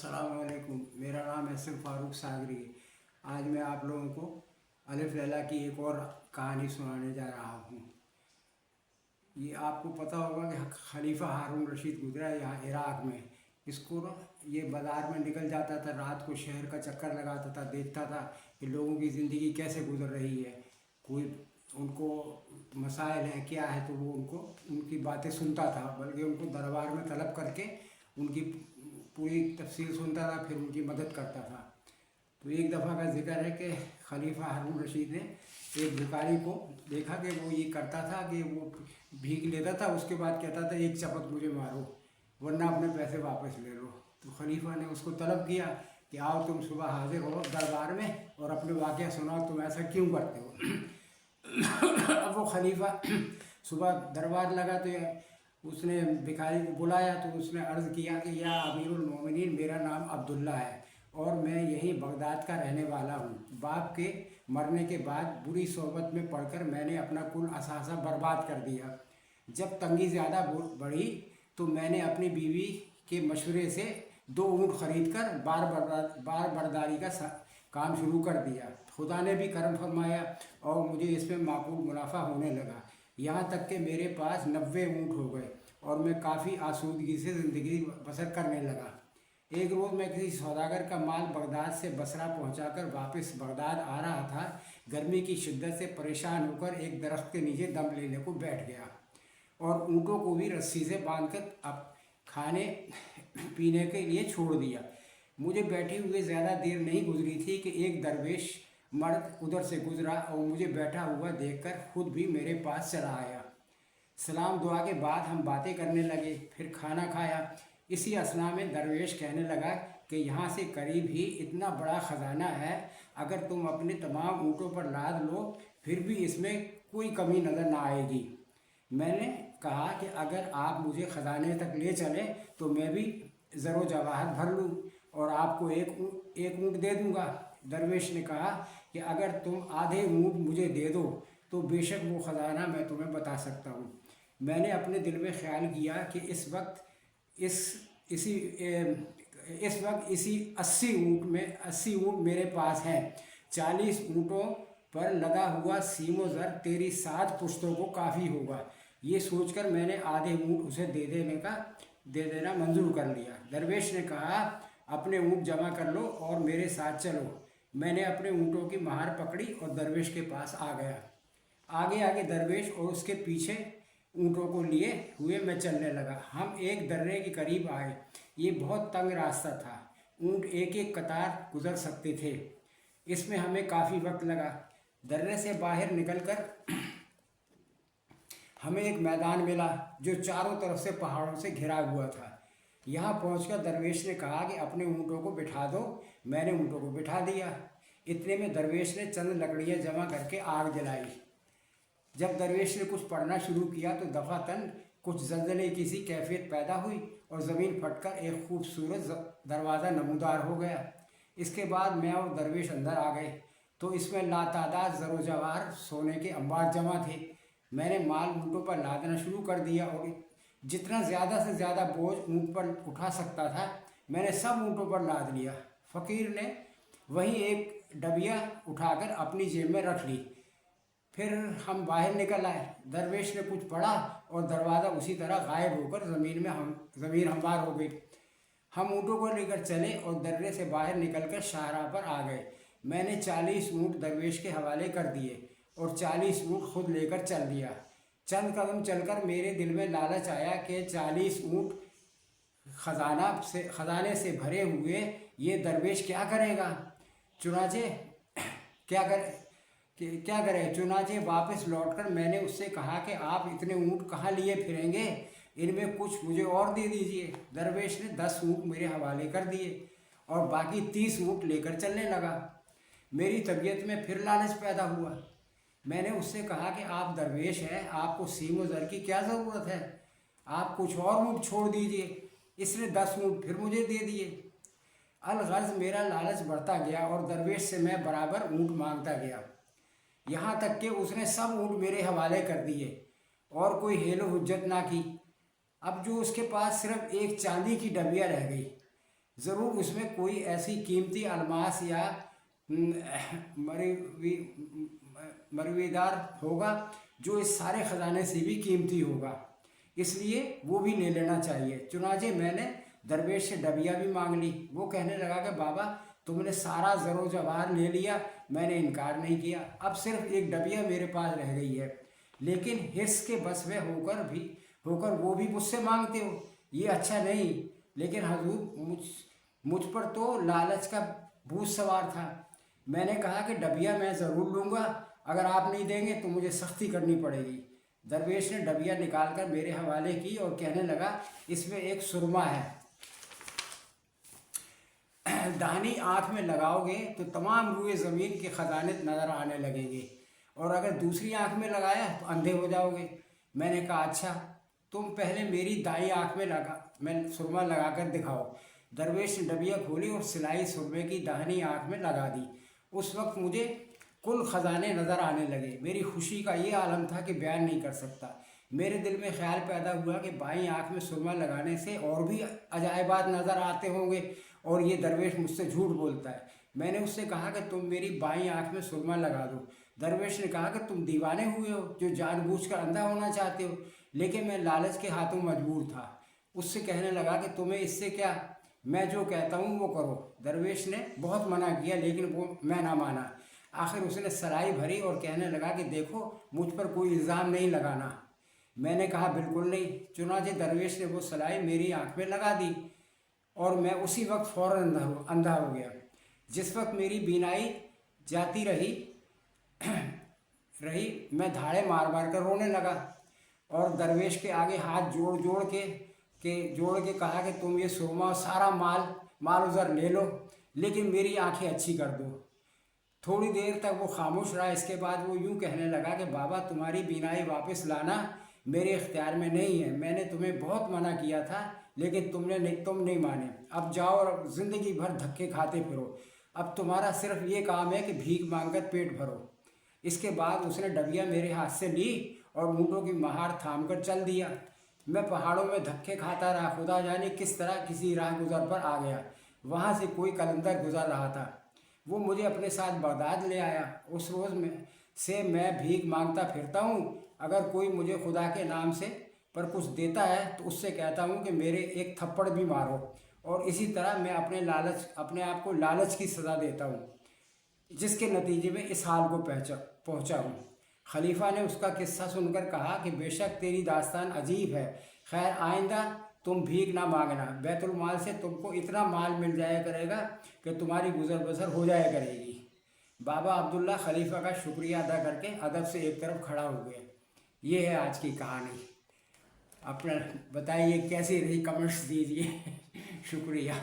अस्सलाम वालेकुम। मेरा नाम है फारूक सागरी है। आज मैं आप लोगों को अलिफ लैला की एक और कहानी सुनाने जा रहा हूँ। ये आपको पता होगा कि खलीफा हारून रशीद गुजरा है यहाँ इराक़ में। इसको ये बाज़ार में निकल जाता था, रात को शहर का चक्कर लगाता था, देखता था कि लोगों की ज़िंदगी कैसे गुजर रही है, कोई उनको मसाइल हैं क्या है, तो वो उनकी बातें सुनता था, बल्कि उनको दरबार में तलब करके उनकी पूरी तफसील सुनता था, फिर उनकी मदद करता था। तो एक दफ़ा का जिक्र है कि खलीफा हारून रशीद ने एक भिखारी को देखा कि वो ये करता था कि वो भीख लेता था, उसके बाद कहता था एक चपत मुझे मारो वरना अपने पैसे वापस ले लो। तो खलीफा ने उसको तलब किया कि आओ तुम सुबह हाजिर हो दरबार में और अपने वाक़या सुनाओ, तुम ऐसा क्यों करते हो। अब वो खलीफा सुबह दरबार लगा तो उसने भिखारी को बुलाया, तो उसने अर्ज़ किया कि या अमीरुल मोमिनीन, मेरा नाम अब्दुल्ला है और मैं यहीं बगदाद का रहने वाला हूँ। बाप के मरने के बाद बुरी सोबत में पड़कर मैंने अपना कुल असासा बर्बाद कर दिया। जब तंगी ज़्यादा बढ़ी तो मैंने अपनी बीवी के मशवरे से 2 ऊँट ख़रीद कर बार बर्दारी का काम शुरू कर दिया। खुदा ने भी करम फरमाया और मुझे इसमें माकूल मुनाफा होने लगा। यहाँ तक कि मेरे पास 90 ऊँट हो गए और मैं काफ़ी आसूदगी से ज़िंदगी बसर करने लगा। एक रोज़ मैं किसी सौदागर का माल बगदाद से बसरा पहुंचाकर वापस बगदाद आ रहा था। गर्मी की शिद्दत से परेशान होकर एक दरख्त के नीचे दम लेने को बैठ गया और ऊँटों को भी रस्सी से बांधकर अब खाने पीने के लिए छोड़ दिया। मुझे बैठे हुए ज़्यादा देर नहीं गुजरी थी कि एक दरवेश मर्द उधर से गुजरा और मुझे बैठा हुआ देखकर खुद भी मेरे पास चला आया। सलाम दुआ के बाद हम बातें करने लगे, फिर खाना खाया। इसी असना में दरवेश कहने लगा कि यहाँ से करीब ही इतना बड़ा ख़जाना है, अगर तुम अपने तमाम ऊँटों पर लाद लो फिर भी इसमें कोई कमी नज़र ना आएगी। मैंने कहा कि अगर आप मुझे ख़जाने तक ले चलें तो मैं भी ज़रो जवाहर भर लूँ और आपको एक ऊँट दे दूँगा। दरवेश ने कहा कि अगर तुम आधे ऊँट मुझे दे दो तो बेशक वो ख़जाना मैं तुम्हें बता सकता हूँ। मैंने अपने दिल में ख्याल किया कि इस वक्त 80 ऊँट मेरे पास हैं। 40 ऊँटों पर लगा हुआ सीमो ज़र तेरी 7 पुश्तों को काफ़ी होगा। ये सोचकर मैंने आधे ऊँट उसे दे देना मंजूर कर लिया। दरवेश ने कहा, अपने ऊँट जमा कर लो और मेरे साथ चलो। मैंने अपने ऊँटों की महार पकड़ी और दरवेश के पास आ गया। आगे आगे दरवेश और उसके पीछे ऊँटों को लिए हुए मैं चलने लगा। हम एक दर्रे के करीब आए। ये बहुत तंग रास्ता था, ऊँट एक एक कतार गुजर सकते थे। इसमें हमें काफ़ी वक्त लगा। दर्रे से बाहर निकलकर हमें एक मैदान मिला जो चारों तरफ से पहाड़ों से घिरा हुआ था। यहाँ पहुंचकर दरवेश ने कहा कि अपने ऊँटों को बिठा दो। मैंने ऊँटों को बिठा दिया। इतने में दरवेश ने चंद लकड़ियाँ जमा करके आग जलाई। जब दरवेश ने कुछ पढ़ना शुरू किया तो दफातन कुछ ज़लज़ले की सी कैफियत पैदा हुई और ज़मीन फटकर एक खूबसूरत दरवाज़ा नमूदार हो गया। इसके बाद मैं और दरवेश अंदर आ गए तो इसमें लातादाद ज़रो जवाहर सोने के अंबार जमा थे। मैंने माल ऊँटों पर लादना शुरू कर दिया और जितना ज़्यादा से ज़्यादा बोझ ऊँट पर उठा सकता था मैंने सब ऊँटों पर लाद लिया। फ़कीर ने वहीं एक डबिया उठाकर अपनी जेब में रख ली। फिर हम बाहर निकल आए। दरवेश ने कुछ पढ़ा और दरवाज़ा उसी तरह गायब होकर ज़मीन हमवार हो गई। हम ऊँटों को लेकर चले और दर्रे से बाहर निकलकर शाहराह पर आ गए। मैंने 40 ऊँट दरवेश के हवाले कर दिए और 40 ऊँट खुद लेकर चल दिया। चंद कदम चलकर मेरे दिल में लालच आया कि 40 ऊँट खजाने से भरे हुए ये दरवेश क्या करेगा। क्या करे। चुनाचे वापस लौटकर मैंने उससे कहा कि आप इतने ऊँट कहाँ लिए फिरेंगे, इनमें कुछ मुझे और दे दीजिए। दरवेश ने 10 ऊँट मेरे हवाले कर दिए और बाकी 30 ऊँट लेकर चलने लगा। मेरी तबीयत में फिर लालच पैदा हुआ। मैंने उससे कहा कि आप दरवेश हैं, आपको सीमो ज़र की क्या ज़रूरत है, आप कुछ और ऊँट छोड़ दीजिए। इसने 10 ऊँट फिर मुझे दे दिए। अलगर्ज़ मेरा लालच बढ़ता गया और दरवेश से मैं बराबर ऊँट मांगता गया, यहाँ तक कि उसने सब ऊँट मेरे हवाले कर दिए और कोई हेलो हुज्जत ना की। अब जो उसके पास सिर्फ एक चांदी की डबिया रह गई। ज़रूर उसमें कोई ऐसी कीमती अलमास या मरवीदार होगा जो इस सारे ख़जाने से भी कीमती होगा, इसलिए वो भी ले लेना चाहिए। चुनाचे मैंने दरवेश से डबिया भी मांग ली। वो कहने लगा कि बाबा तुमने सारा ज़रो जवाहर ले लिया, मैंने इनकार नहीं किया, अब सिर्फ एक डबिया मेरे पास रह गई है, लेकिन हिर्स के बस में होकर वो भी मुझसे मांगते हो, ये अच्छा नहीं। लेकिन हजूर मुझ पर तो लालच का भूत सवार था। मैंने कहा कि डबिया मैं ज़रूर लूँगा, अगर आप नहीं देंगे तो मुझे सख्ती करनी पड़ेगी। दरवेश ने डबिया निकालकर मेरे हवाले की और कहने लगा, इसमें एक सुरमा है, दाहिनी आँख में लगाओगे तो तमाम रुए ज़मीन के ख़जाने नज़र आने लगेंगे, और अगर दूसरी आँख में लगाया तो अंधे हो जाओगे। मैंने कहा अच्छा, तुम पहले मेरी दाई आँख में सुरमा लगा कर दिखाओ। दरवेश ने डबिया खोली और सिलाई सुरमे की दाहिनी आँख में लगा दी। उस वक्त मुझे कुल ख़जाने नज़र आने लगे। मेरी खुशी का ये आलम था कि बयान नहीं कर सकता। मेरे दिल में ख्याल पैदा हुआ कि बाईं आँख में सुरमा लगाने से और भी अजायबात नज़र आते होंगे और ये दरवेश मुझसे झूठ बोलता है। मैंने उससे कहा कि तुम मेरी बाईं आँख में सुरमा लगा दो। दरवेश ने कहा कि तुम दीवाने हुए हो जो जानबूझकर अंधा होना चाहते हो, लेकिन मैं लालच के हाथों मजबूर था। उससे कहने लगा कि तुम्हें इससे क्या, मैं जो कहता हूँ वो करो। दरवेश ने बहुत मना किया, लेकिन वो मैं ना माना। आखिर उसने सलाई भरी और कहने लगा कि देखो मुझ पर कोई इल्ज़ाम नहीं लगाना। मैंने कहा बिल्कुल नहीं। चुनाचे दरवेश ने वो सलाई मेरी आँख में लगा दी और मैं उसी वक्त फ़ौरन अंधा हो गया। जिस वक्त मेरी बीनाई जाती रही मैं धाड़े मार मार कर रोने लगा और दरवेश के आगे हाथ जोड़ के कहा कि तुम ये सुरमा और सारा माल उधर ले लो, लेकिन मेरी आंखें अच्छी कर दो। थोड़ी देर तक वो खामोश रहा। इसके बाद वो यूँ कहने लगा कि बाबा तुम्हारी बीनाई वापस लाना मेरे इख्तियार में नहीं है। मैंने तुम्हें बहुत मना किया था, लेकिन तुम नहीं माने। अब जाओ और ज़िंदगी भर धक्के खाते फिरो। अब तुम्हारा सिर्फ ये काम है कि भीख मांगकर पेट भरो। इसके बाद उसने डबिया मेरे हाथ से ली और ऊँटों की महार थाम कर चल दिया। मैं पहाड़ों में धक्के खाता रहा। खुदा जाने किस तरह किसी राह गुज़र पर आ गया। वहाँ से कोई कलंदर गुज़र रहा था, वो मुझे अपने साथ बगदाद ले आया। उस रोज़ से मैं भीख मांगता फिरता हूँ। अगर कोई मुझे खुदा के नाम से पर कुछ देता है तो उससे कहता हूँ कि मेरे एक थप्पड़ भी मारो, और इसी तरह मैं अपने आप को लालच की सज़ा देता हूँ, जिसके नतीजे में इस हाल को पहुँचा हूँ। खलीफा ने उसका किस्सा सुनकर कहा कि बेशक तेरी दास्तान अजीब है, खैर आइंदा तुम भीख ना मांगना, बैतुल माल से तुमको इतना माल मिल जाया करेगा कि तुम्हारी गुजर बसर हो जाया करेगी। बाबा अब्दुल्ला खलीफा का शुक्रिया अदा करके अदब से एक तरफ खड़ा हो गया। ये है आज की कहानी। अपना बताइए कैसी रही, कमेंट्स दीजिए। शुक्रिया।